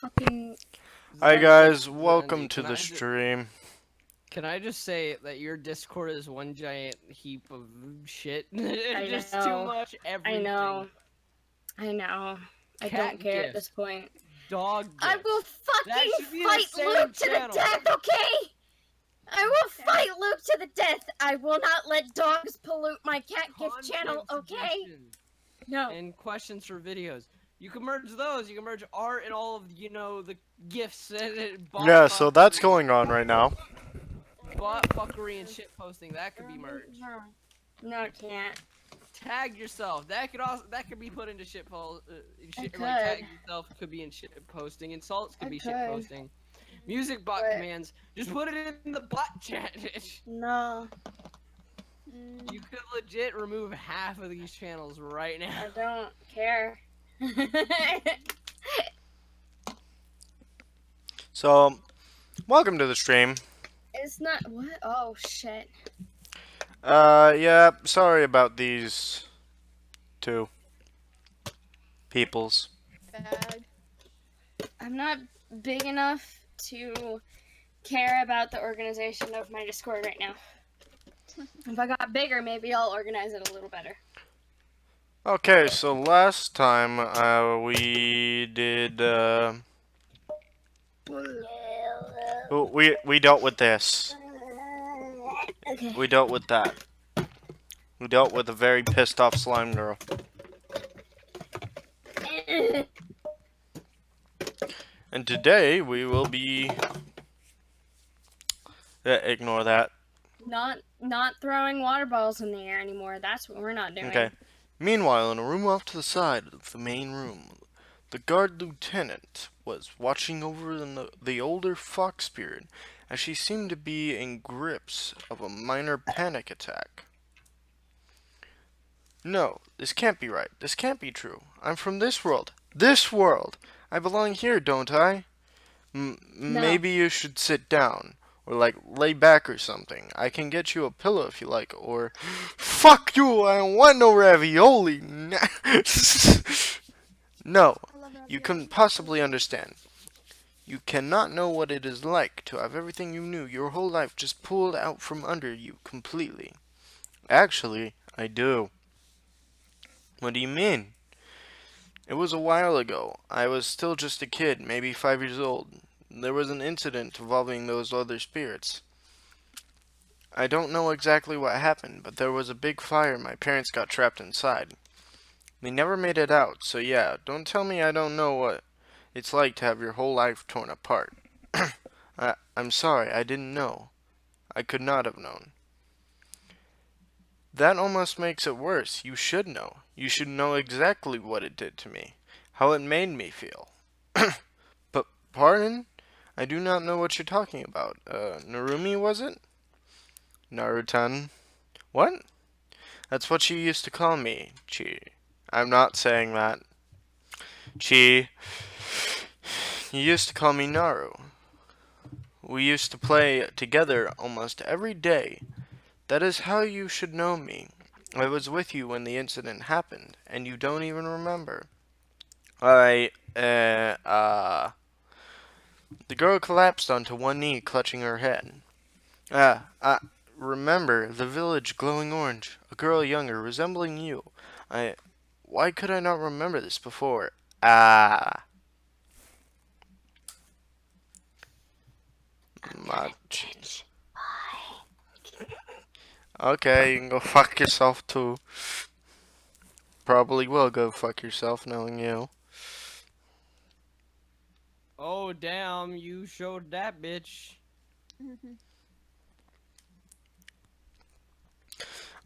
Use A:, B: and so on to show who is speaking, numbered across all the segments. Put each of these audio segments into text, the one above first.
A: Fucking.
B: Hi guys, welcome
C: Zendy,
B: to the stream.
C: can I just say that your Discord is one giant heap of shit?
A: I
C: Just too
A: know.
C: much
A: I
C: everything.
A: know. I know. I
C: Cat
A: don't care at
C: gifts,
A: this point.
C: dog
A: I
C: gifts.
A: will
C: That
A: fucking
C: should be the
A: fight
C: same
A: Luke to
C: channel.
A: the death, okay? I will fight Luke to the death. I will not let dogs pollute my cat gift channel,
C: Content
A: okay?
C: suggestions
A: No.
C: and questions for videos. You can merge those. You can merge art and all of the gifts and
B: Yeah, so that's going on right now.
C: bot fuckery and shit posting. That could be merged.
A: No, it can't.
C: Tag yourself. That could be put into shit post.
A: It
C: Like tag
A: could.
C: yourself could be in shit posting. Insults could
A: It
C: be shit
A: could.
C: posting. Music bot
A: But-
C: commands. Just put it in the bot chat.
A: No.
C: You could legit remove half of these channels right now.
A: I don't care.
B: So, welcome to the stream.
A: It's not. What? Oh, shit.
B: Yeah, sorry about these two peoples.
D: Bad.
A: I'm not big enough to care about the organization of my Discord right now. If I got bigger, maybe I'll organize it a little better.
B: Okay, so last time we did we dealt with this.
A: Okay.
B: We dealt with that. We dealt with a very pissed off slime girl. And today we will be ignore that.
A: Not throwing water balls in the air anymore. That's what we're not doing.
B: Okay. Meanwhile, in a room off to the side of the main room, the guard lieutenant was watching over the older fox spirit as she seemed to be in grips of a minor panic attack. No, this can't be right. This can't be true. I'm from this world. This world! I belong here, don't I? Maybe you should sit down. Or, like, lay back or something. I can get you a pillow if you like. Or, fuck you! I don't want no ravioli! No, you couldn't possibly understand. You cannot know what it is like to have everything you knew your whole life just pulled out from under you completely. Actually, I do. What do you mean? It was a while ago. I was still just a kid, maybe 5 years old. There was an incident involving those other spirits. I don't know exactly what happened, but there was a big fire and my parents got trapped inside. They never made it out, so yeah, don't tell me I don't know what it's like to have your whole life torn apart. I'm sorry, I didn't know. I could not have known. That almost makes it worse. You should know. You should know exactly what it did to me. How it made me feel. But, pardon? I do not know what you're talking about. Narumi, was it? Narutan. What? That's what you used to call me, Chi. I'm not saying that. Chi. You used to call me Naru. We used to play together almost every day. That is how you should know me. I was with you when the incident happened, and you don't even remember. The girl collapsed onto one knee, clutching her head. Remember, the village glowing orange, a girl younger, resembling you. Why could I not remember this before? Much. Okay, you can go fuck yourself too. Probably will go fuck yourself knowing you.
C: Oh damn! You showed that bitch.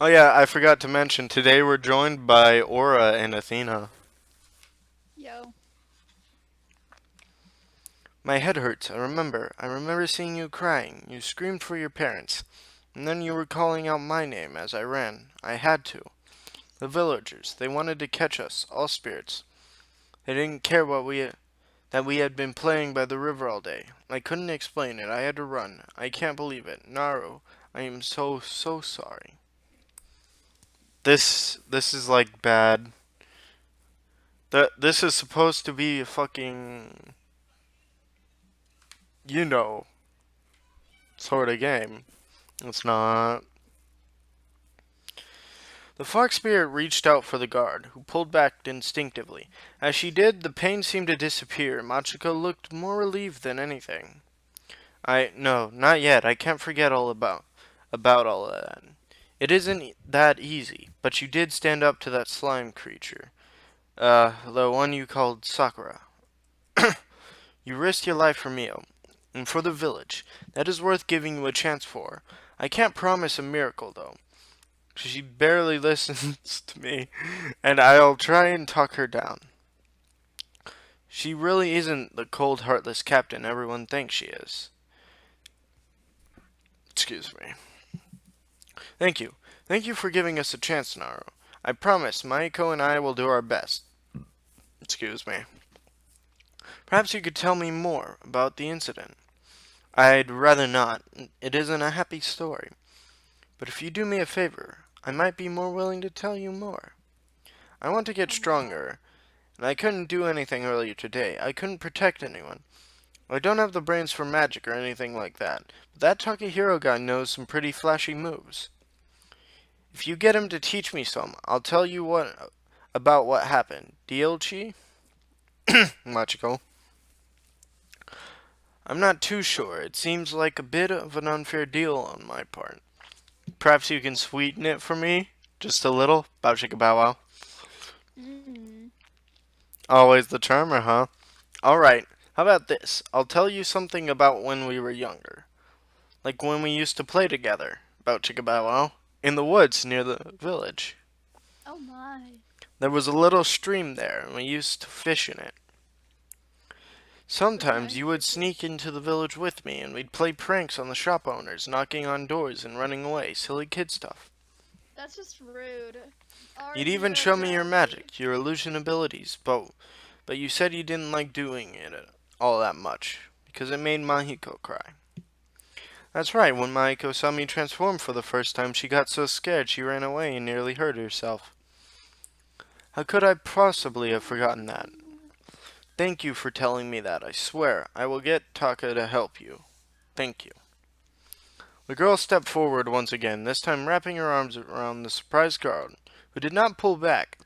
B: Oh yeah, I forgot to mention, today we're joined by Aura and Athena.
D: Yo.
B: My head hurts, I remember seeing you crying. You screamed for your parents. And then you were calling out my name as I ran. I had to. The villagers, they wanted to catch us, all spirits. They didn't care that we had been playing by the river all day. I couldn't explain it. I had to run. I can't believe it. Naru, I am so sorry. This is like bad. This is supposed to be a fucking you know, sort of game. It's not. The fox spirit reached out for the guard, who pulled back instinctively. As she did, the pain seemed to disappear. Machiko looked more relieved than anything. No, not yet. I can't forget about all of that. It isn't that easy, but you did stand up to that slime creature. The one you called Sakura. You risked your life for Mio, and for the village. That is worth giving you a chance for. I can't promise a miracle, though. She barely listens to me, and I'll try and talk her down. She really isn't the cold, heartless captain everyone thinks she is. Excuse me. Thank you. Thank you for giving us a chance, Naru. I promise Maiko and I will do our best. Excuse me. Perhaps you could tell me more about the incident. I'd rather not. It isn't a happy story. But if you do me a favor, I might be more willing to tell you more. I want to get stronger, and I couldn't do anything earlier today. I couldn't protect anyone. I don't have the brains for magic or anything like that, but that Takahiro guy knows some pretty flashy moves. If you get him to teach me some, I'll tell you about what happened. Deal, Chi? Machiko. I'm not too sure. It seems like a bit of an unfair deal on my part. Perhaps you can sweeten it for me? Just a little? Bow chicka bow wow. Always the charmer, huh? Alright, how about this? I'll tell you something about when we were younger. Like when we used to play together. Bow chicka bow wow. In the woods near the village.
D: Oh my.
B: There was a little stream there, and we used to fish in it. Sometimes you would sneak into the village with me, and we'd play pranks on the shop owners, knocking on doors and running away. Silly kid stuff.
D: That's just rude.
B: You'd even show me your magic, your illusion abilities, but you said you didn't like doing it all that much, because it made Mahiko cry. That's right, when Mahiko saw me transform for the first time, she got so scared she ran away and nearly hurt herself. How could I possibly have forgotten that? Thank you for telling me that. I swear, I will get Taka to help you. Thank you. The girl stepped forward once again, this time wrapping her arms around the surprised guard, who did not pull back.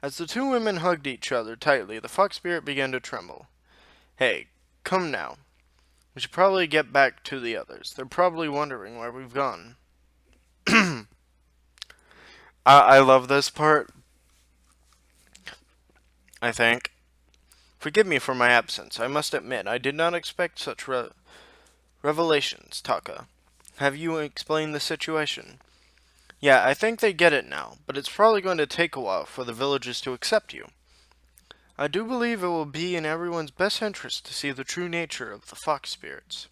B: As the two women hugged each other tightly, the fox spirit began to tremble. Hey, come now. We should probably get back to the others. They're probably wondering where we've gone. I love this part. I think. Forgive me for my absence. I must admit, I did not expect such revelations, Taka. Have you explained the situation? Yeah, I think they get it now, but it's probably going to take a while for the villagers to accept you. I do believe it will be in everyone's best interest to see the true nature of the fox spirits.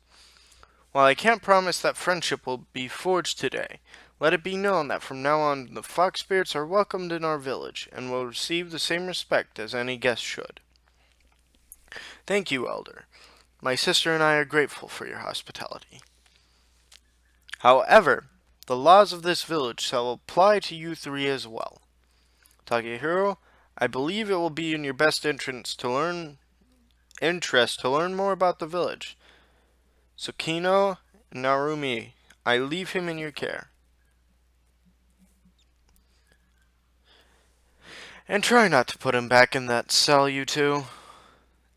B: While I can't promise that friendship will be forged today, let it be known that from now on the fox spirits are welcomed in our village and will receive the same respect as any guest should. Thank you, Elder. My sister and I are grateful for your hospitality. However, the laws of this village shall apply to you three as well. Takahiro, I believe it will be in your best interest to learn more about the village. Tsukino and Narumi, I leave him in your care. And try not to put him back in that cell, you two.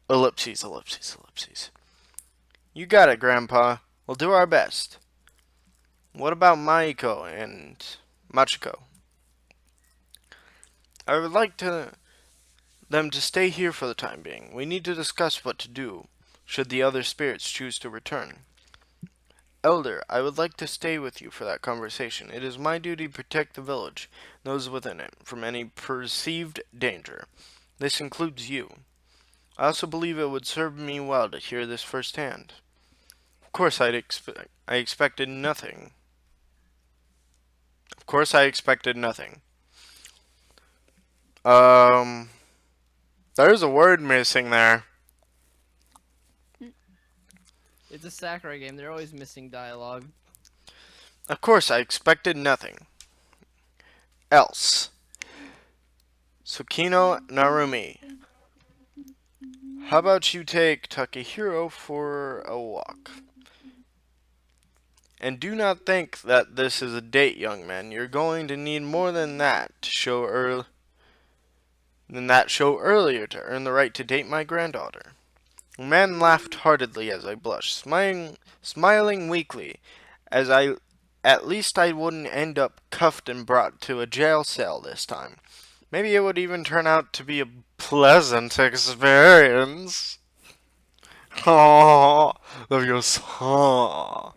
B: Ellipses, ellipses, ellipses. You got it, Grandpa. We'll do our best. What about Maiko and Machiko? I would like them to stay here for the time being. We need to discuss what to do, should the other spirits choose to return. Elder, I would like to stay with you for that conversation. It is my duty to protect the village, those within it, from any perceived danger. This includes you. I also believe it would serve me well to hear this firsthand. Of course, I expected nothing. Of course, I expected nothing. There's a word missing there.
C: It's a Sakura game. They're always missing dialogue.
B: Of course, I expected nothing else. Tsukino Narumi. How about you take Takehiro for a walk? And do not think that this is a date, young man. You're going to need more than that to show show earlier to earn the right to date my granddaughter. The man laughed heartedly as I blushed, smiling weakly, as at least I wouldn't end up cuffed and brought to a jail cell this time. Maybe it would even turn out to be a pleasant experience. Oh, love your song.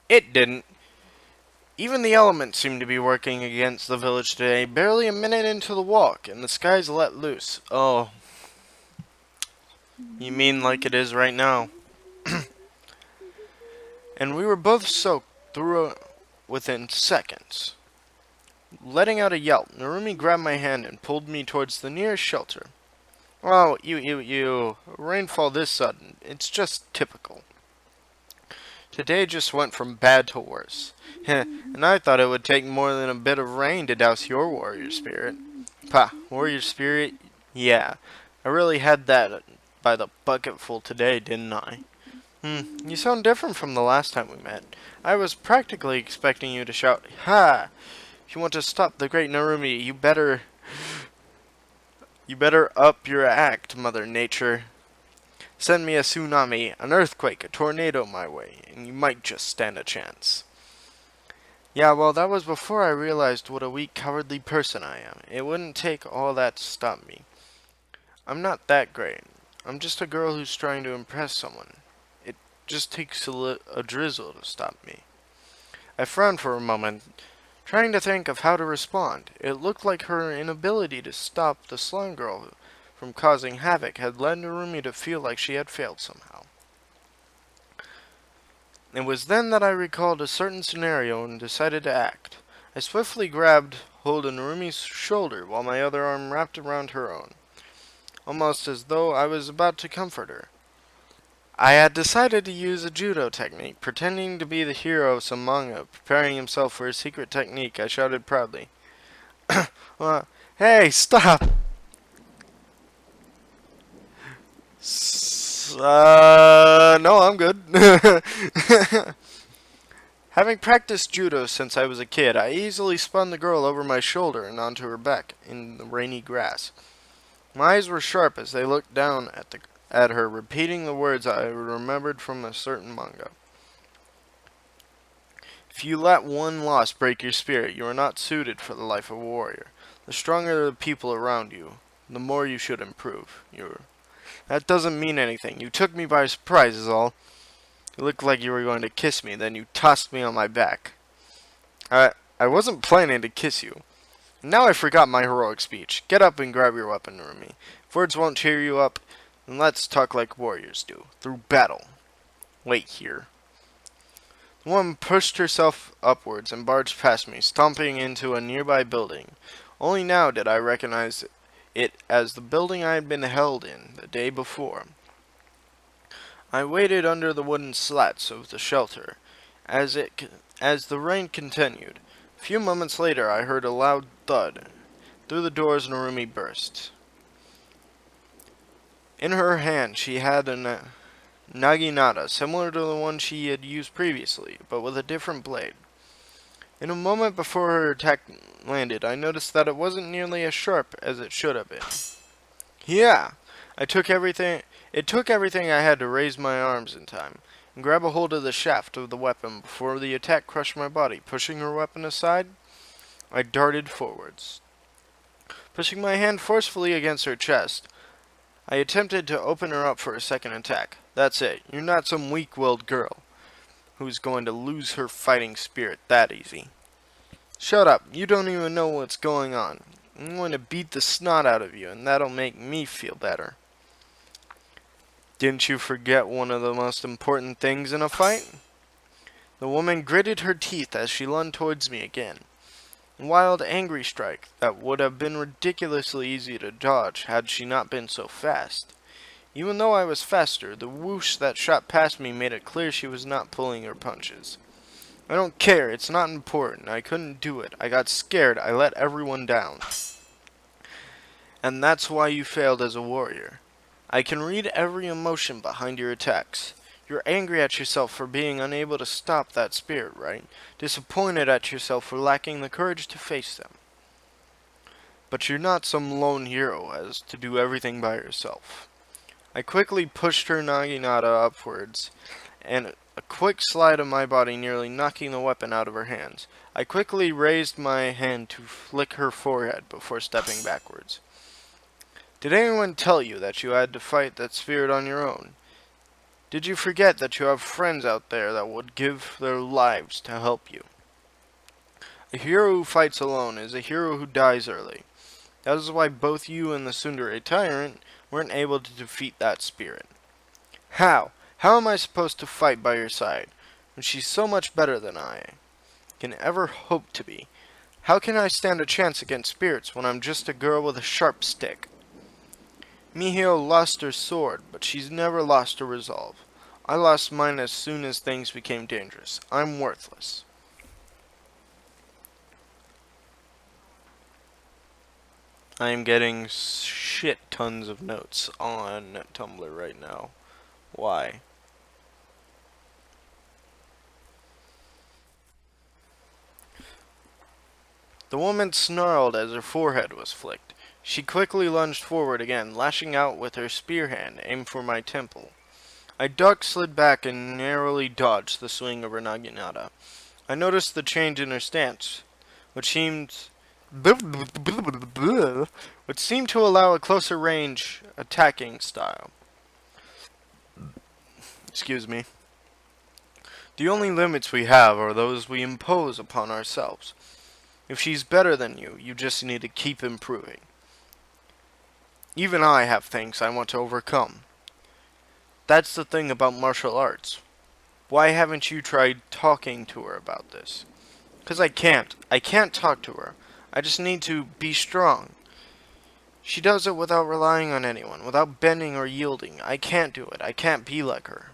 B: It didn't. Even the elements seemed to be working against the village today. Barely a minute into the walk, and the skies let loose. Oh, you mean like it is right now? And we were both soaked through within seconds. Letting out a yelp, Narumi grabbed my hand and pulled me towards the nearest shelter. Oh, you. Rainfall this sudden. It's just typical. Today just went from bad to worse. And I thought it would take more than a bit of rain to douse your warrior spirit. Pah, warrior spirit? Yeah, I really had that by the bucketful today, didn't I? You sound different from the last time we met. I was practically expecting you to shout, "Ha! If you want to stop the great Narumi, you better up your act, Mother Nature. Send me a tsunami, an earthquake, a tornado my way, and you might just stand a chance." Yeah, well, that was before I realized what a weak, cowardly person I am. It wouldn't take all that to stop me. I'm not that great. I'm just a girl who's trying to impress someone. It just takes a drizzle to stop me. I frowned for a moment, trying to think of how to respond. It looked like her inability to stop the slime girl from causing havoc had led Narumi to feel like she had failed somehow. It was then that I recalled a certain scenario and decided to act. I swiftly grabbed hold of Narumi's shoulder while my other arm wrapped around her own, almost as though I was about to comfort her. I had decided to use a judo technique, pretending to be the hero of some manga, preparing himself for a secret technique. I shouted proudly, "Hey, stop! No, I'm good." Having practiced judo since I was a kid, I easily spun the girl over my shoulder and onto her back in the rainy grass. My eyes were sharp as they looked down at her, repeating the words I remembered from a certain manga. If you let one loss break your spirit, you are not suited for the life of a warrior. The stronger the people around you, the more you should improve. That doesn't mean anything. You took me by surprise is all. You looked like you were going to kiss me, then you tossed me on my back. I wasn't planning to kiss you. Now I forgot my heroic speech. Get up and grab your weapon, Narumi. If words won't cheer you up, then let's talk like warriors do, through battle. Wait here. The woman pushed herself upwards and barged past me, stomping into a nearby building. Only now did I recognize it as the building I had been held in the day before. I waited under the wooden slats of the shelter as the rain continued. A few moments later I heard a loud thud. Through the doors Narumi burst. In her hand she had a naginata, similar to the one she had used previously, but with a different blade. In a moment before her attack landed, I noticed that it wasn't nearly as sharp as it should have been. Yeah! It took everything I had to raise my arms in time and grab a hold of the shaft of the weapon before the attack crushed my body. Pushing her weapon aside, I darted forwards. Pushing my hand forcefully against her chest, I attempted to open her up for a second attack. That's it. You're not some weak-willed girl who's going to lose her fighting spirit that easy. Shut up. You don't even know what's going on. I'm going to beat the snot out of you, and that'll make me feel better. Didn't you forget one of the most important things in a fight? The woman gritted her teeth as she lunged towards me again. A wild, angry strike that would have been ridiculously easy to dodge had she not been so fast. Even though I was faster, the whoosh that shot past me made it clear she was not pulling her punches. I don't care. It's not important. I couldn't do it. I got scared. I let everyone down. And that's why you failed as a warrior. I can read every emotion behind your attacks. You're angry at yourself for being unable to stop that spirit, right? Disappointed at yourself for lacking the courage to face them. But you're not some lone hero as to do everything by yourself. I quickly pushed her naginata upwards, and a quick slide of my body nearly knocking the weapon out of her hands. I quickly raised my hand to flick her forehead before stepping backwards. Did anyone tell you that you had to fight that spirit on your own? Did you forget that you have friends out there that would give their lives to help you? A hero who fights alone is a hero who dies early. That is why both you and the tsundere tyrant weren't able to defeat that spirit. How? How am I supposed to fight by your side, when she's so much better than I can ever hope to be? How can I stand a chance against spirits when I'm just a girl with a sharp stick? Mihio lost her sword, but she's never lost her resolve. I lost mine as soon as things became dangerous. I'm worthless. I am getting shit tons of notes on Tumblr right now. Why? The woman snarled as her forehead was flicked. She quickly lunged forward again, lashing out with her spear hand, aimed for my temple. I ducked, slid back, and narrowly dodged the swing of her naginata. I noticed the change in her stance, which seemed to allow a closer range attacking style. Excuse me. The only limits we have are those we impose upon ourselves. If she's better than you, you just need to keep improving. Even I have things I want to overcome. That's the thing about martial arts. Why haven't you tried talking to her about this? 'Cause I can't. I can't talk to her. I just need to be strong. She does it without relying on anyone, without bending or yielding. I can't do it. I can't be like her.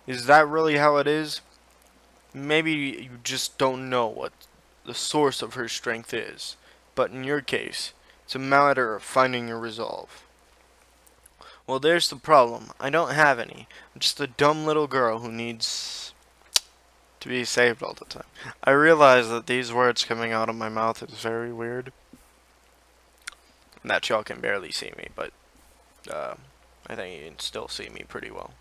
B: Is that really how it is? Maybe you just don't know what the source of her strength is. But in your case, it's a matter of finding your resolve. Well, there's the problem. I don't have any. I'm just a dumb little girl who needs to be saved all the time. I realize that these words coming out of my mouth is very weird. And that y'all can barely see me, but I think you can still see me pretty well.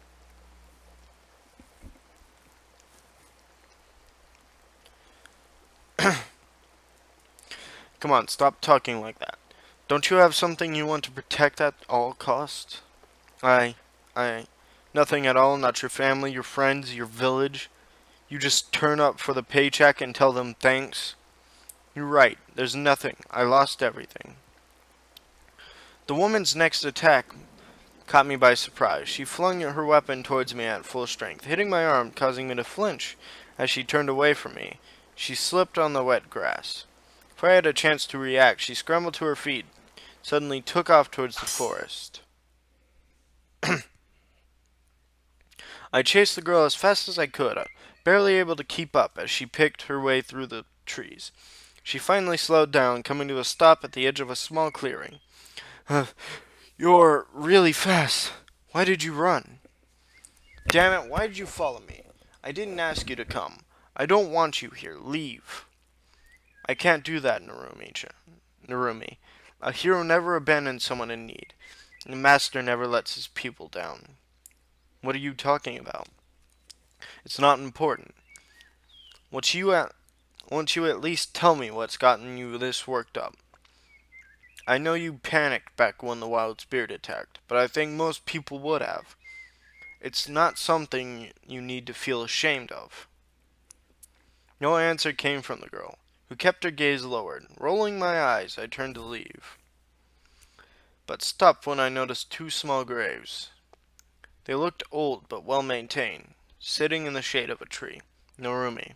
B: Come on, stop talking like that. Don't you have something you want to protect at all costs? I, nothing at all, not your family, your friends, your village. You just turn up for the paycheck and tell them thanks. You're right, there's nothing. I lost everything. The woman's next attack caught me by surprise. She flung her weapon towards me at full strength, hitting my arm, causing me to flinch. As she turned away from me, she slipped on the wet grass. Before I had a chance to react, she scrambled to her feet, suddenly took off towards the forest. I chased the girl as fast as I could, barely able to keep up as she picked her way through the trees. She finally slowed down, coming to a stop at the edge of a small clearing. You're really fast. Why did you run? Damn it, why did you follow me? I didn't ask you to come. I don't want you here. Leave. I can't do that, Narumi. A hero never abandons someone in need. The master never lets his pupil down. What are you talking about? It's not important. Won't you at least tell me what's gotten you this worked up? I know you panicked back when the wild spirit attacked, but I think most people would have. It's not something you need to feel ashamed of. No answer came from the girl, who kept her gaze lowered. Rolling my eyes, I turned to leave, but stopped when I noticed two small graves. They looked old but well maintained, sitting in the shade of a tree. Narumi.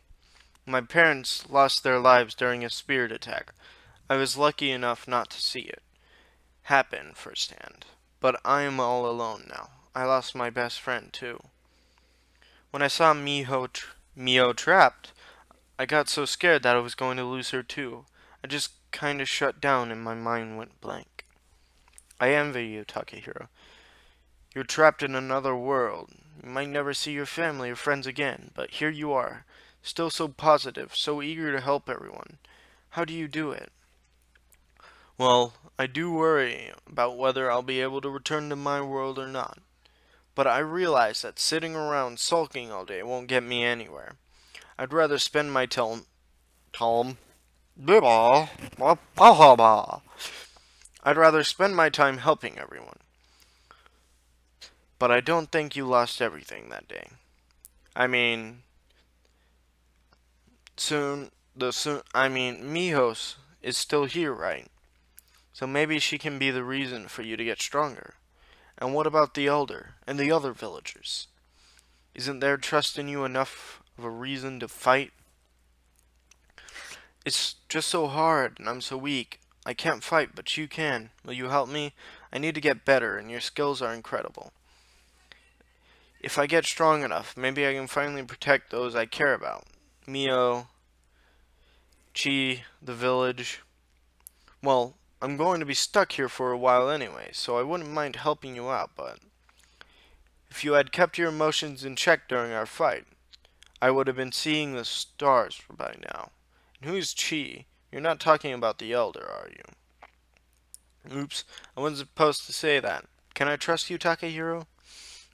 B: My parents lost their lives during a spirit attack. I was lucky enough not to see it happen firsthand. But I am all alone now. I lost my best friend, too. When I saw Mio trapped. I got so scared that I was going to lose her too. I just kinda shut down and my mind went blank. I envy you, Takahiro. You're trapped in another world. You might never see your family or friends again, but here you are, still so positive, so eager to help everyone. How do you do it? Well, I do worry about whether I'll be able to return to my world or not. But I realize that sitting around sulking all day won't get me anywhere. I'd rather spend my time I'd rather spend my time helping everyone. But I don't think you lost everything that day. I mean, Mihos is still here, right? So maybe she can be the reason for you to get stronger. And what about the Elder and the other villagers? Isn't their trust in you enough of a reason to fight? It's just so hard, and I'm so weak. I can't fight, but you can. Will you help me? I need to get better, and your skills are incredible. If I get strong enough, maybe I can finally protect those I care about. Mio, Chi, the village. Well, I'm going to be stuck here for a while anyway, so I wouldn't mind helping you out, but if you had kept your emotions in check during our fight, I would have been seeing the stars by now. And who's Chi? You're not talking about the Elder, are you? Oops, I wasn't supposed to say that. Can I trust you, Takahiro?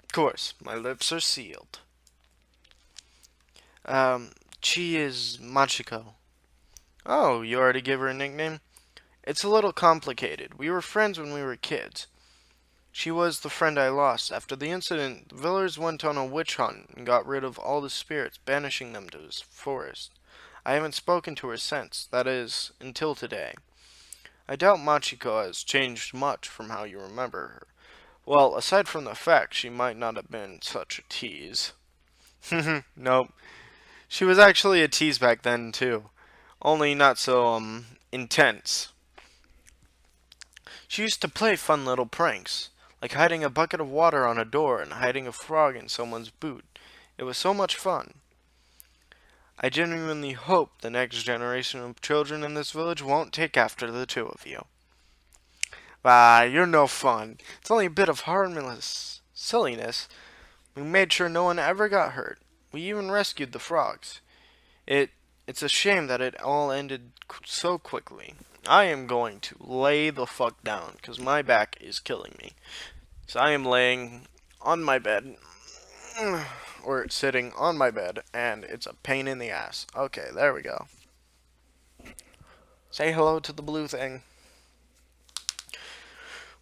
B: Of course, my lips are sealed. Chi is Machiko. Oh, you already gave her a nickname? It's a little complicated. We were friends when we were kids. She was the friend I lost. After the incident, the villagers went on a witch hunt and got rid of all the spirits, banishing them to the forest. I haven't spoken to her since, that is, until today. I doubt Machiko has changed much from how you remember her. Well, aside from the fact she might not have been such a tease. Nope. She was actually a tease back then, too. Only not so, intense. She used to play fun little pranks, like hiding a bucket of water on a door and hiding a frog in someone's boot. It was so much fun. I genuinely hope the next generation of children in this village won't take after the two of you. Ah, you're no fun. It's only a bit of harmless silliness. We made sure no one ever got hurt. We even rescued the frogs. It's a shame that it all ended so quickly. I am going to lay the fuck down, because my back is killing me. So I am laying on my bed, or sitting on my bed, and it's a pain in the ass. Okay, there we go. Say hello to the blue thing.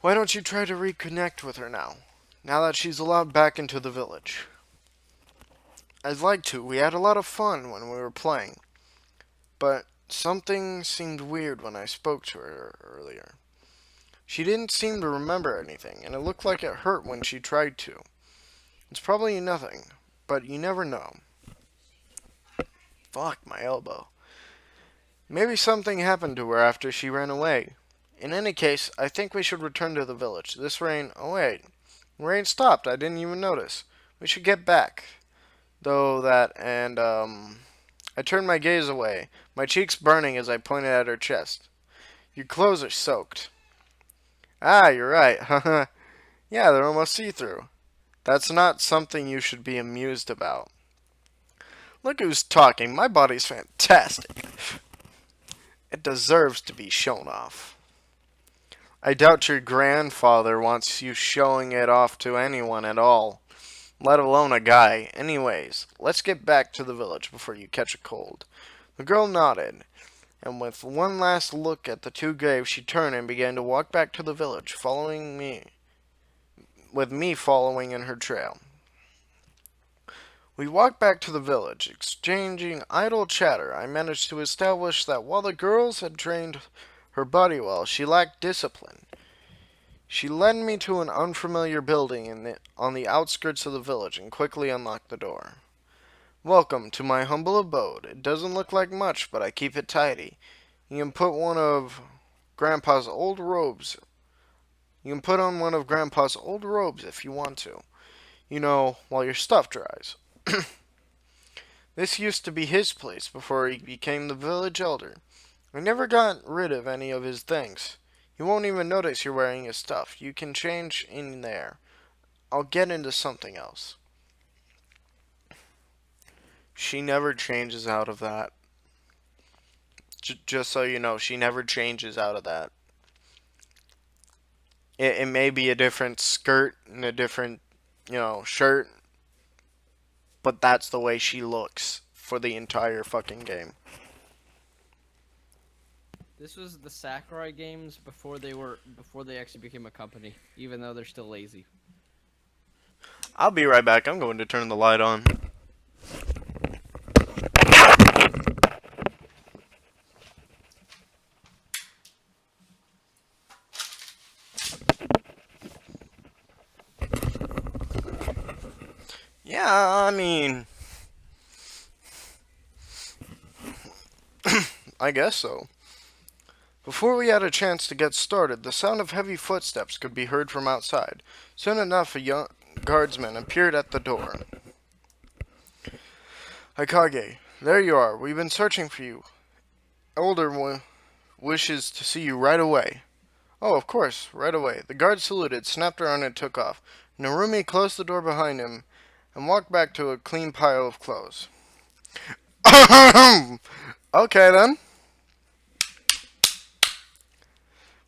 B: Why don't you try to reconnect with her now that she's allowed back into the village? I'd like to. We had a lot of fun when we were playing. But something seemed weird when I spoke to her earlier. She didn't seem to remember anything, and it looked like it hurt when she tried to. It's probably nothing, but you never know. Fuck, my elbow. Maybe something happened to her after she ran away. In any case, I think we should return to the village. This rain... Oh, wait. Rain stopped. I didn't even notice. We should get back. I turned my gaze away, my cheeks burning as I pointed at her chest. Your clothes are soaked. Ah, you're right. Haha. Yeah, they're almost see-through. That's not something you should be amused about. Look who's talking. My body's fantastic. It deserves to be shown off. I doubt your grandfather wants you showing it off to anyone at all, let alone a guy. Anyways, let's get back to the village before you catch a cold. The girl nodded, and with one last look at the two graves, she turned and began to walk back to the village, with me following in her trail. We walked back to the village, exchanging idle chatter. I managed to establish that while the girls had trained her body well, she lacked discipline. She led me to an unfamiliar building on the outskirts of the village and quickly unlocked the door. Welcome to my humble abode. It doesn't look like much, but I keep it tidy. You can put on one of Grandpa's old robes if you want to. While your stuff dries. This used to be his place before he became the village elder. I never got rid of any of his things. You won't even notice you're wearing his stuff. You can change in there. I'll get into something else. She never changes out of that. Just so you know, she never changes out of that. It may be a different skirt and a different, shirt, but that's the way she looks for the entire fucking game.
C: This was the Sakurai games before they actually became a company, even though they're still lazy.
B: I'll be right back. I'm going to turn the light on. Yeah, I mean, I guess so. Before we had a chance to get started, the sound of heavy footsteps could be heard from outside. Soon enough, a young guardsman appeared at the door. Hikage, there you are. We've been searching for you. Elder wishes to see you right away. Oh, of course, right away. The guard saluted, snapped around, and took off. Narumi closed the door behind him and walked back to a clean pile of clothes. Okay, then.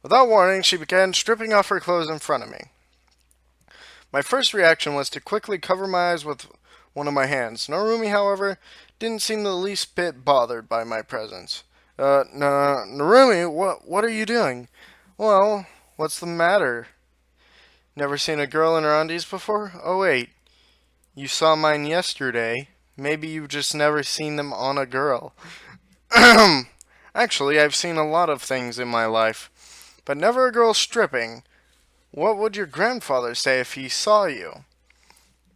B: Without warning, she began stripping off her clothes in front of me. My first reaction was to quickly cover my eyes with one of my hands. Narumi, however, didn't seem the least bit bothered by my presence. Narumi, what are you doing? Well, what's the matter? Never seen a girl in her undies before? Oh, wait. You saw mine yesterday. Maybe you've just never seen them on a girl. Actually, I've seen a lot of things in my life, but never a girl stripping. What would your grandfather say if he saw you?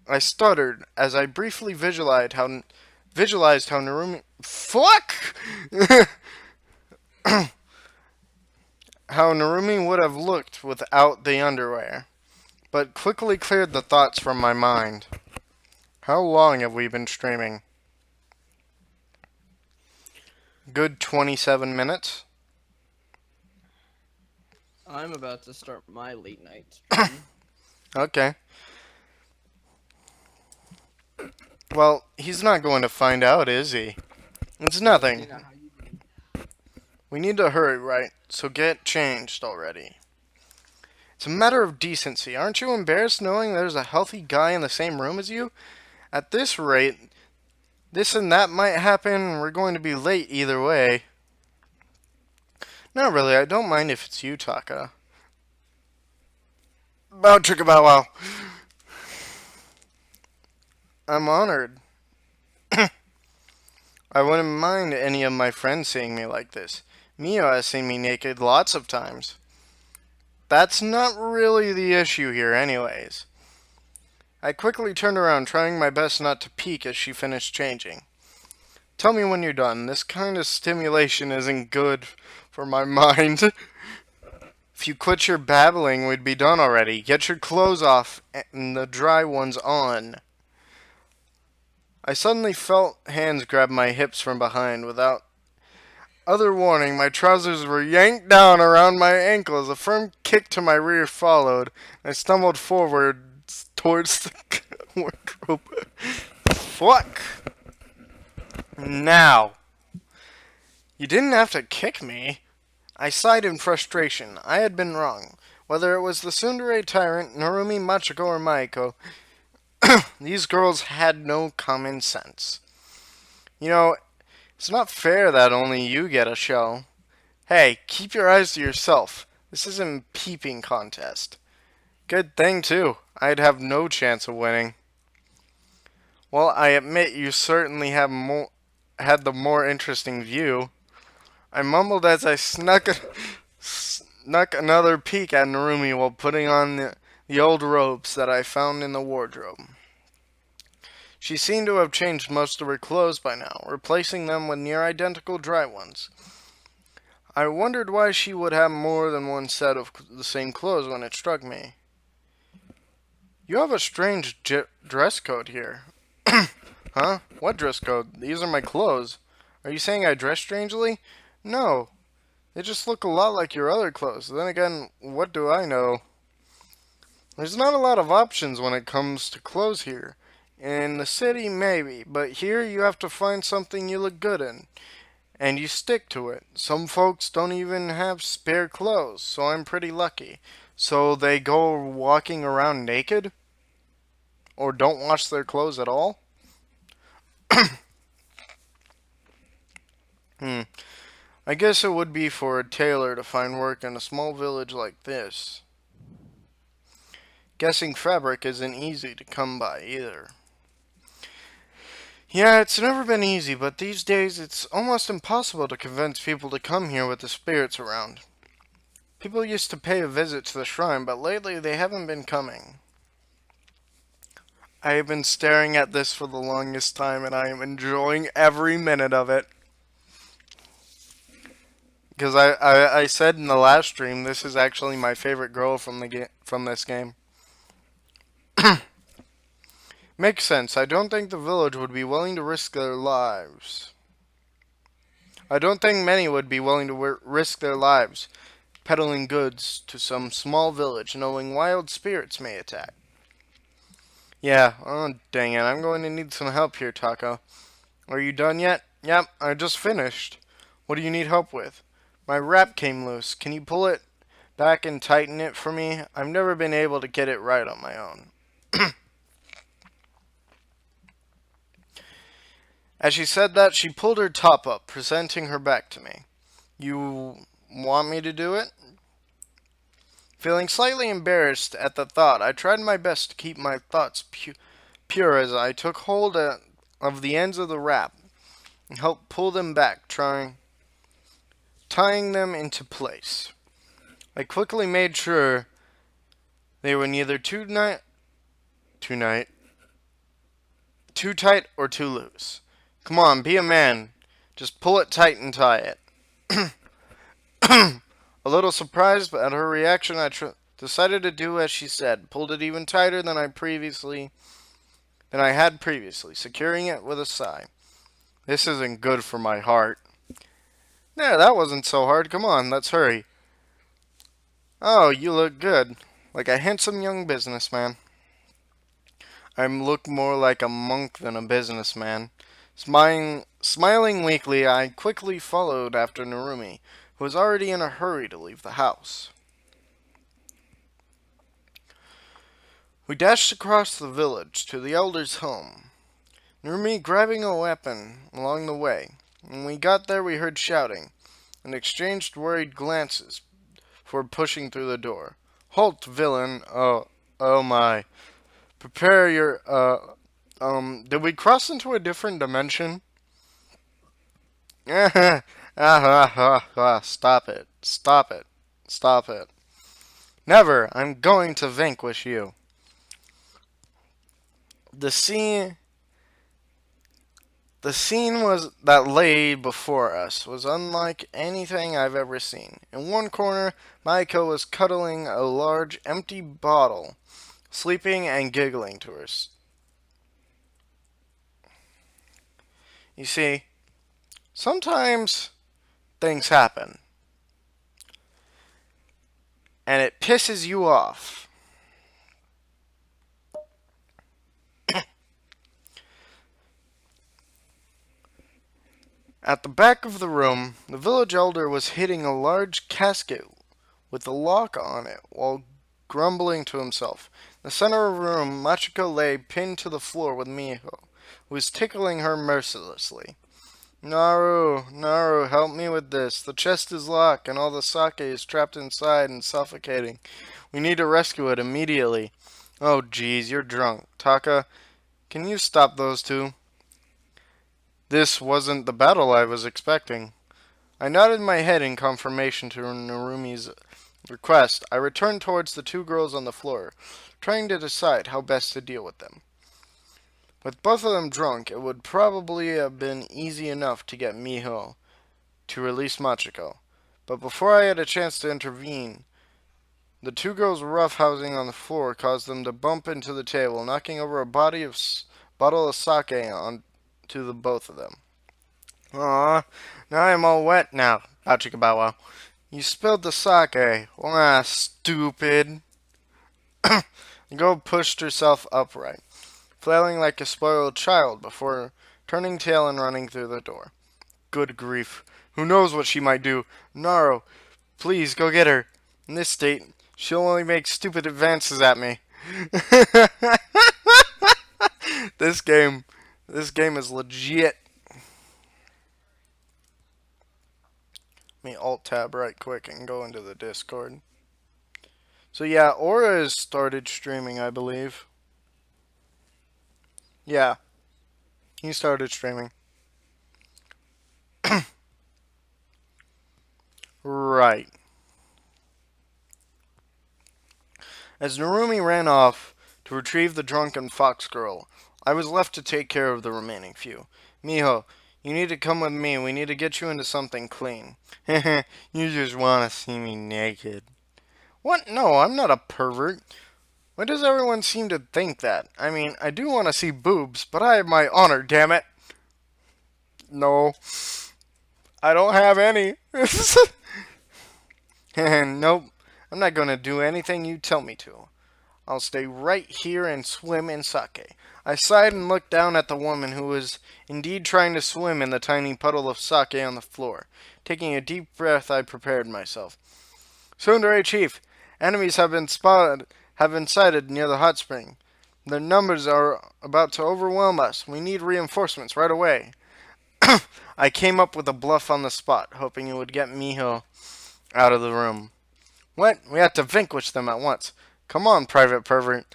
B: I stuttered as I briefly visualized how Narumi... Fuck! How Narumi would have looked without the underwear, but quickly cleared the thoughts from my mind. How long have we been streaming? Good 27 minutes.
C: I'm about to start my late night stream.
B: Okay. Well, he's not going to find out, is he? It's nothing. We need to hurry, right? So get changed already. It's a matter of decency. Aren't you embarrassed knowing there's a healthy guy in the same room as you? At this rate, this and that might happen. We're going to be late either way. Not really. I don't mind if it's you, Taka. Bow chicka bow wow. I'm honored. I wouldn't mind any of my friends seeing me like this. Mio has seen me naked lots of times. That's not really the issue here anyways. I quickly turned around, trying my best not to peek as she finished changing. Tell me when you're done. This kind of stimulation isn't good for my mind. If you quit your babbling, we'd be done already. Get your clothes off and the dry ones on. I suddenly felt hands grab my hips from behind. Without other warning, my trousers were yanked down around my ankles. A firm kick to my rear followed. I stumbled forward towards the wardrobe. Fuck! Now. You didn't have to kick me. I sighed in frustration. I had been wrong. Whether it was the tsundere tyrant, Narumi, Machiko, or Maiko, these girls had no common sense. You know, it's not fair that only you get a show. Hey, keep your eyes to yourself. This isn't a peeping contest. Good thing, too. I'd have no chance of winning. Well, I admit you certainly have had the more interesting view. I mumbled as I snuck another peek at Narumi while putting on the old robes that I found in the wardrobe. She seemed to have changed most of her clothes by now, replacing them with near-identical dry ones. I wondered why she would have more than one set of the same clothes when it struck me. You have a strange dress code here. Huh? What dress code? These are my clothes. Are you saying I dress strangely? No. They just look a lot like your other clothes. Then again, what do I know? There's not a lot of options when it comes to clothes here. In the city, maybe, but here you have to find something you look good in, and you stick to it. Some folks don't even have spare clothes, so I'm pretty lucky. So they go walking around naked? Or don't wash their clothes at all? Hmm. I guess it would be for a tailor to find work in a small village like this. Guessing fabric isn't easy to come by either. Yeah, it's never been easy, but these days it's almost impossible to convince people to come here with the spirits around. People used to pay a visit to the shrine, but lately they haven't been coming. I have been staring at this for the longest time, and I am enjoying every minute of it. Because I said in the last stream, this is actually my favorite girl from this game. Makes sense. I don't think the village would be willing to risk their lives. I don't think many would be willing to risk their lives peddling goods to some small village knowing wild spirits may attack. Yeah, oh dang it, I'm going to need some help here, Taco. Are you done yet? Yep, I just finished. What do you need help with? My wrap came loose. Can you pull it back and tighten it for me? I've never been able to get it right on my own. As she said that, she pulled her top up, presenting her back to me. You want me to do it? Feeling slightly embarrassed at the thought, I tried my best to keep my thoughts pure as I took hold of the ends of the wrap and helped pull them back, tying them into place. I quickly made sure they were neither too tight or too loose. Come on, be a man. Just pull it tight and tie it. A little surprised at her reaction, I decided to do as she said, pulled it even tighter than I had previously, securing it with a sigh. This isn't good for my heart. There, that wasn't so hard. Come on, let's hurry. Oh, you look good. Like a handsome young businessman. I look more like a monk than a businessman. Smiling weakly, I quickly followed after Narumi, who was already in a hurry to leave the house. We dashed across the village to the elder's home, Narumi grabbing a weapon along the way. When we got there, we heard shouting and exchanged worried glances before pushing through the door. Halt, villain! Oh my. Prepare your, did we cross into a different dimension? Stop it. Stop it. Stop it. Never! I'm going to vanquish you. The scene that lay before us was unlike anything I've ever seen. In one corner, Maiko was cuddling a large empty bottle, sleeping and giggling to us. You see, sometimes things happen, and it pisses you off. At the back of the room, the village elder was hitting a large casket with a lock on it while grumbling to himself. In the center of the room, Machiko lay pinned to the floor with Miho, who was tickling her mercilessly. Naru, help me with this. The chest is locked and all the sake is trapped inside and suffocating. We need to rescue it immediately. Oh, geez, you're drunk. Taka, can you stop those two? This wasn't the battle I was expecting. I nodded my head in confirmation to Narumi's request. I returned towards the two girls on the floor, trying to decide how best to deal with them. With both of them drunk, it would probably have been easy enough to get Miho to release Machiko. But before I had a chance to intervene, the two girls' roughhousing on the floor caused them to bump into the table, knocking over a bottle of sake to the both of them. Aw, now I'm all wet now. Bow chicka bow wow. You spilled the sake. Ah, stupid. The girl pushed herself upright, flailing like a spoiled child before turning tail and running through the door. Good grief. Who knows what she might do? Naro, please go get her. In this state, she'll only make stupid advances at me. This game is legit. Let me alt-tab right quick and go into the Discord. So yeah, Aura has started streaming, I believe. Yeah, he started streaming. Right. As Narumi ran off to retrieve the drunken fox girl, I was left to take care of the remaining few. Miho, you need to come with me. We need to get you into something clean. You just want to see me naked. What? No, I'm not a pervert. Why does everyone seem to think that? I mean, I do want to see boobs, but I have my honor, damn it. No. I don't have any. Nope. I'm not going to do anything you tell me to. I'll stay right here and swim in sake. I sighed and looked down at the woman who was indeed trying to swim in the tiny puddle of sake on the floor. Taking a deep breath, I prepared myself. Tsundere Chief, enemies have been sighted near the hot spring. Their numbers are about to overwhelm us. We need reinforcements right away. I came up with a bluff on the spot, hoping it would get Miho out of the room. What? We have to vanquish them at once. Come on, Private Pervert.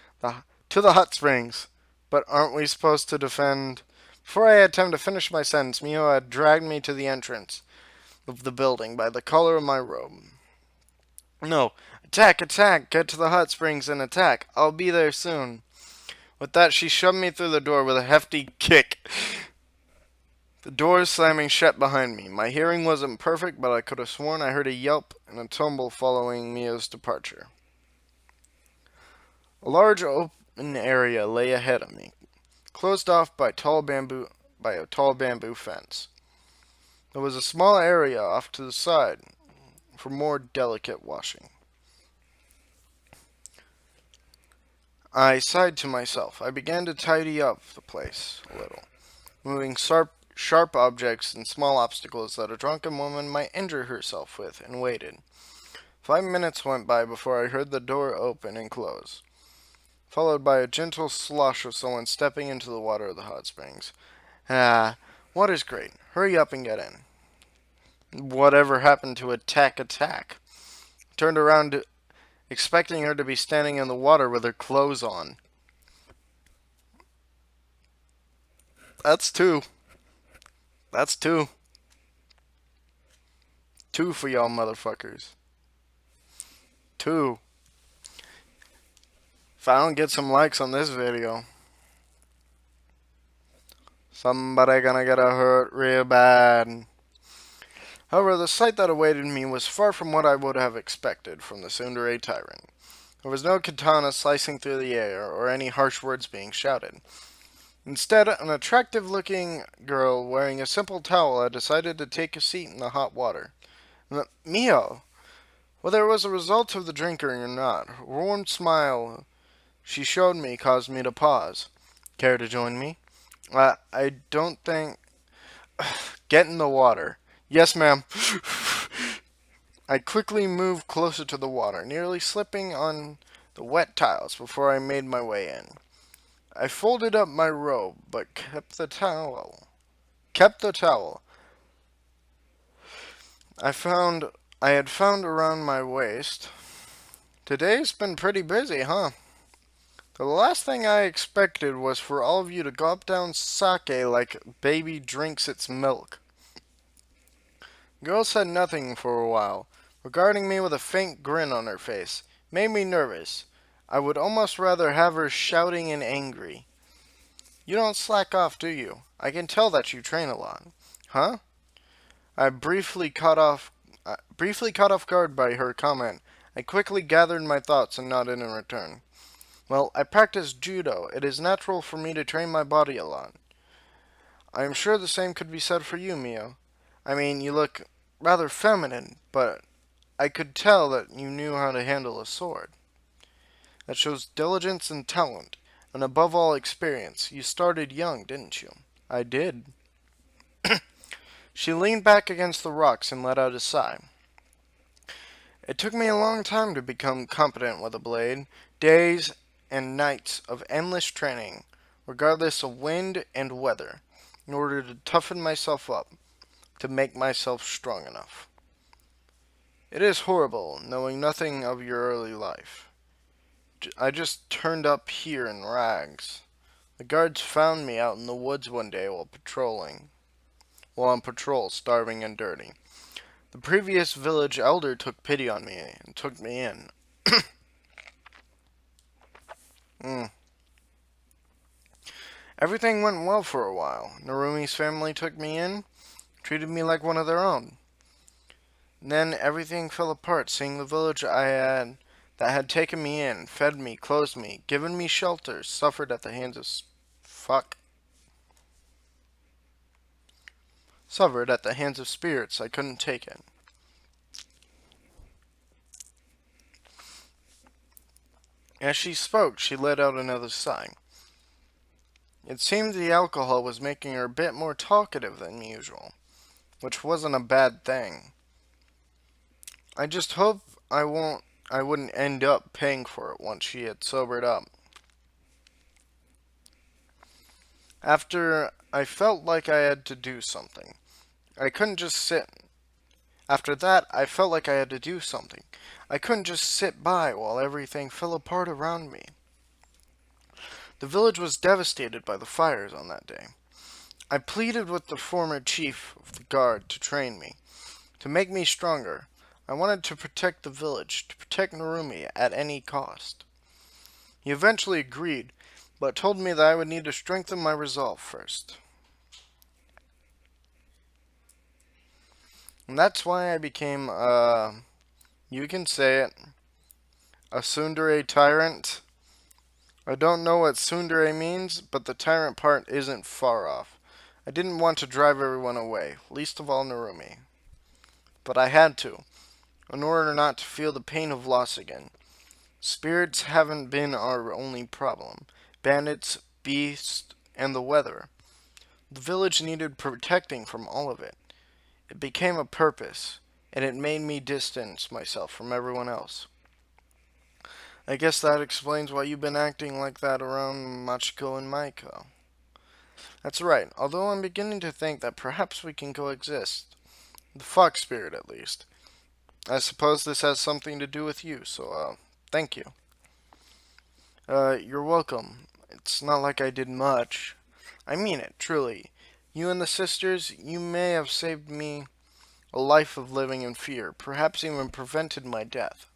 B: To the hot springs. But aren't we supposed to defend? Before I had time to finish my sentence, Miho had dragged me to the entrance of the building by the collar of my robe. No. Attack, attack. Get to the hot springs and attack. I'll be there soon. With that, she shoved me through the door with a hefty kick. The door slamming shut behind me. My hearing wasn't perfect, but I could have sworn I heard a yelp and a tumble following Mia's departure. A large open area lay ahead of me, closed off by a tall bamboo fence. There was a small area off to the side for more delicate washing. I sighed to myself. I began to tidy up the place a little, moving sharp objects and small obstacles that a drunken woman might injure herself with, and waited. 5 minutes went by before I heard the door open and close, followed by a gentle slosh of someone stepping into the water of the hot springs. Ah, water's great. Hurry up and get in. Whatever happened to attack? Turned around, expecting her to be standing in the water with her clothes on. That's two. That's two. Two for y'all motherfuckers. Two. If I don't get some likes on this video, somebody gonna get hurt real bad. However, the sight that awaited me was far from what I would have expected from the tsundere tyrant. There was no katana slicing through the air, or any harsh words being shouted. Instead, an attractive-looking girl wearing a simple towel had decided to take a seat in the hot water. Mio! Whether it was a result of the drinking or not, her warm smile she showed me caused me to pause. Care to join me? I don't think... Get in the water. Yes, ma'am. I quickly moved closer to the water, nearly slipping on the wet tiles before I made my way in. I folded up my robe, but kept the towel. I had found around my waist. Today's been pretty busy, huh? The last thing I expected was for all of you to gulp down sake like baby drinks its milk. The girl said nothing for a while, regarding me with a faint grin on her face. Made me nervous. I would almost rather have her shouting and angry. You don't slack off, do you? I can tell that you train a lot. Huh? I briefly caught off guard by her comment. I quickly gathered my thoughts and nodded in return. Well, I practice judo. It is natural for me to train my body a lot. I am sure the same could be said for you, Mio. I mean, you look rather feminine, but I could tell that you knew how to handle a sword. That shows diligence and talent, and above all experience. You started young, didn't you? I did. She leaned back against the rocks and let out a sigh. It took me a long time to become competent with a blade. Days and nights of endless training, regardless of wind and weather, in order to toughen myself up, to make myself strong enough. It is horrible, knowing nothing of your early life. I just turned up here in rags. The guards found me out in the woods one day while on patrol, starving and dirty. The previous village elder took pity on me and took me in. mm. Everything went well for a while. Narumi's family took me in, treated me like one of their own. Then everything fell apart, seeing the village that had taken me in, fed me, clothed me, given me shelter, suffered at the hands of suffered at the hands of spirits I couldn't take it. As she spoke, she let out another sigh. It seemed the alcohol was making her a bit more talkative than usual, which wasn't a bad thing. I just hope I wouldn't end up paying for it once she had sobered up. After I felt like I had to do something. I couldn't just sit. After that, I felt like I had to do something. I couldn't just sit by while everything fell apart around me. The village was devastated by the fires on that day. I pleaded with the former chief of the guard to train me, to make me stronger. I wanted to protect the village, to protect Narumi at any cost. He eventually agreed, but told me that I would need to strengthen my resolve first. And that's why I became, you can say it, a tsundere tyrant. I don't know what tsundere means, but the tyrant part isn't far off. I didn't want to drive everyone away, least of all Narumi. But I had to, in order not to feel the pain of loss again. Spirits haven't been our only problem. Bandits, beasts, and the weather. The village needed protecting from all of it. It became a purpose, and it made me distance myself from everyone else. I guess that explains why you've been acting like that around Machiko and Maiko. That's right, although I'm beginning to think that perhaps we can coexist. The fox spirit, at least. I suppose this has something to do with you, so, thank you. You're welcome. It's not like I did much. I mean it, truly. You and the sisters, you may have saved me a life of living in fear, perhaps even prevented my death.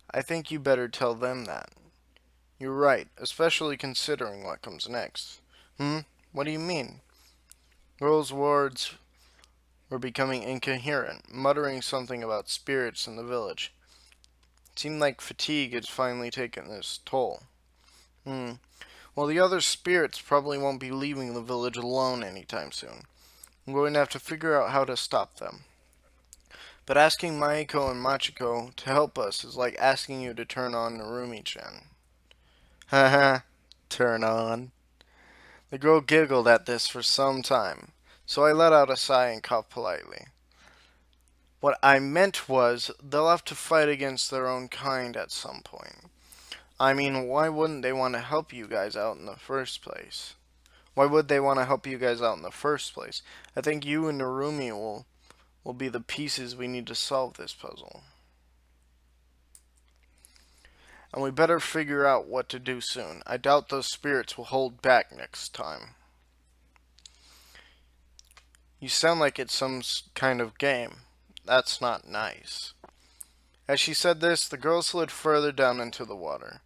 B: I think you better tell them that. You're right, especially considering what comes next. What do you mean? Girl's words were becoming incoherent, muttering something about spirits in the village. It seemed like fatigue had finally taken its toll. Well, the other spirits probably won't be leaving the village alone anytime soon. I'm going to have to figure out how to stop them. But asking Maiko and Machiko to help us is like asking you to turn on Narumi-chan. Haha, turn on. The girl giggled at this for some time, so I let out a sigh and coughed politely. What I meant was, they'll have to fight against their own kind at some point. I mean, why wouldn't they want to help you guys out in the first place? Why would they want to help you guys out in the first place? I think you and Narumi will be the pieces we need to solve this puzzle. And we better figure out what to do soon. I doubt those spirits will hold back next time. You sound like it's some kind of game. That's not nice. As she said this, the girl slid further down into the water.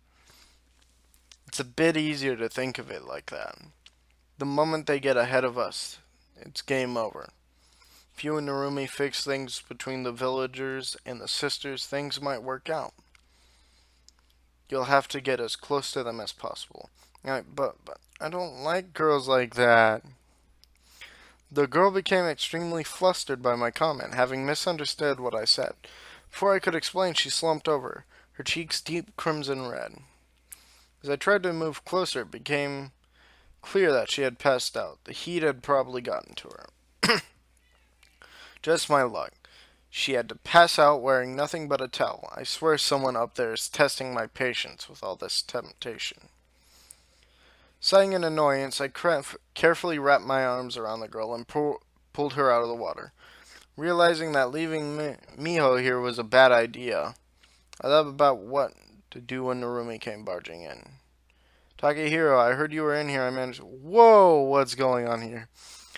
B: It's a bit easier to think of it like that. The moment they get ahead of us, it's game over. If you and Narumi fix things between the villagers and the sisters, things might work out. You'll have to get as close to them as possible. But I don't like girls like that. The girl became extremely flustered by my comment, having misunderstood what I said. Before I could explain, she slumped over, her cheeks deep crimson red. As I tried to move closer, it became clear that she had passed out. The heat had probably gotten to her. Just my luck. She had to pass out wearing nothing but a towel. I swear someone up there is testing my patience with all this temptation. Sighing in annoyance, I carefully wrapped my arms around the girl and pulled her out of the water. Realizing that leaving Miho here was a bad idea, I thought about what to do when Narumi came barging in. Takehiro, I heard you were in here. I managed. Whoa, what's going on here?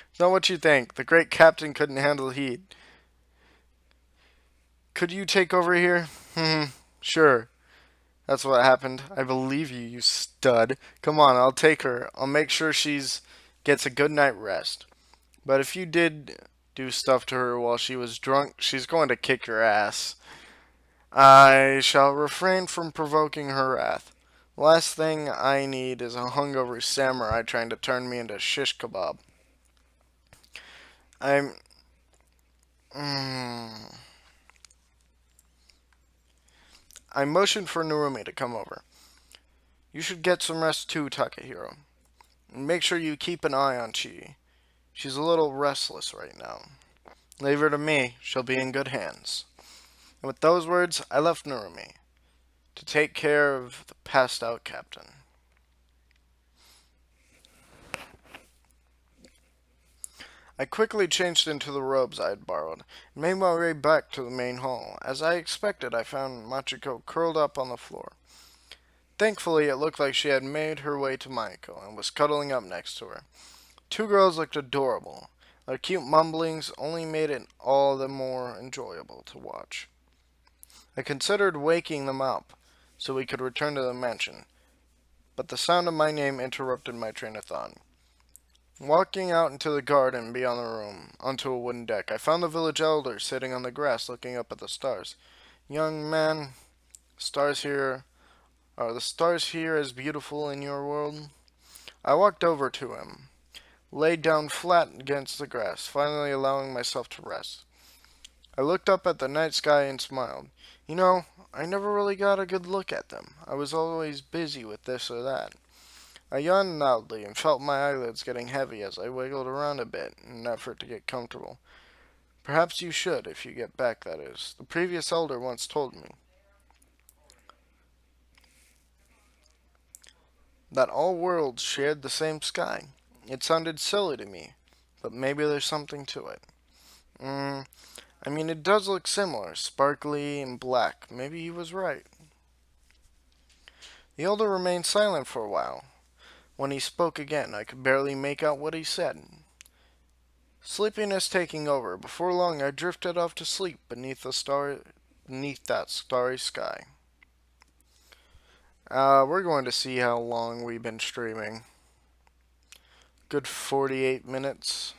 B: It's not what you think. The great captain couldn't handle the heat. Could you take over here? Sure. That's what happened. I believe you, you stud. Come on, I'll take her. I'll make sure gets a good night rest. But if you did do stuff to her while she was drunk, she's going to kick your ass. I shall refrain from provoking her wrath. The last thing I need is a hungover samurai trying to turn me into shish kebab. I motioned for Narumi to come over. You should get some rest too, Takehiro. And make sure you keep an eye on Chi. She's a little restless right now. Leave her to me. She'll be in good hands. And with those words, I left Narumi to take care of the passed out captain. I quickly changed into the robes I had borrowed and made my way back to the main hall. As I expected, I found Machiko curled up on the floor. Thankfully, it looked like she had made her way to Maiko and was cuddling up next to her. Two girls looked adorable. Their cute mumblings only made it all the more enjoyable to watch. I considered waking them up so we could return to the mansion, but the sound of my name interrupted my train of thought. Walking out into the garden beyond the room, onto a wooden deck, I found the village elder sitting on the grass looking up at the stars. Young man, are the stars here as beautiful in your world? I walked over to him, laid down flat against the grass, finally allowing myself to rest. I looked up at the night sky and smiled. You know, I never really got a good look at them. I was always busy with this or that. I yawned loudly and felt my eyelids getting heavy as I wiggled around a bit in an effort to get comfortable. Perhaps you should, if you get back, that is. The previous elder once told me that all worlds shared the same sky. It sounded silly to me, but maybe there's something to it. I mean, it does look similar, sparkly and black. Maybe he was right. The elder remained silent for a while. When he spoke again, I could barely make out what he said. Sleepiness taking over, before long I drifted off to sleep beneath that starry sky. We're going to see how long we've been streaming. Good 48 minutes.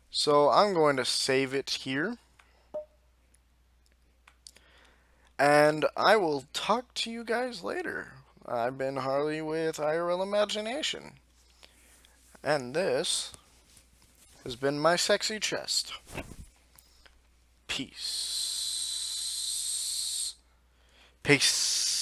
B: So I'm going to save it here. And I will talk to you guys later. I've been Harley with IRL Imagination. And this has been my sexy chest. Peace. Peace.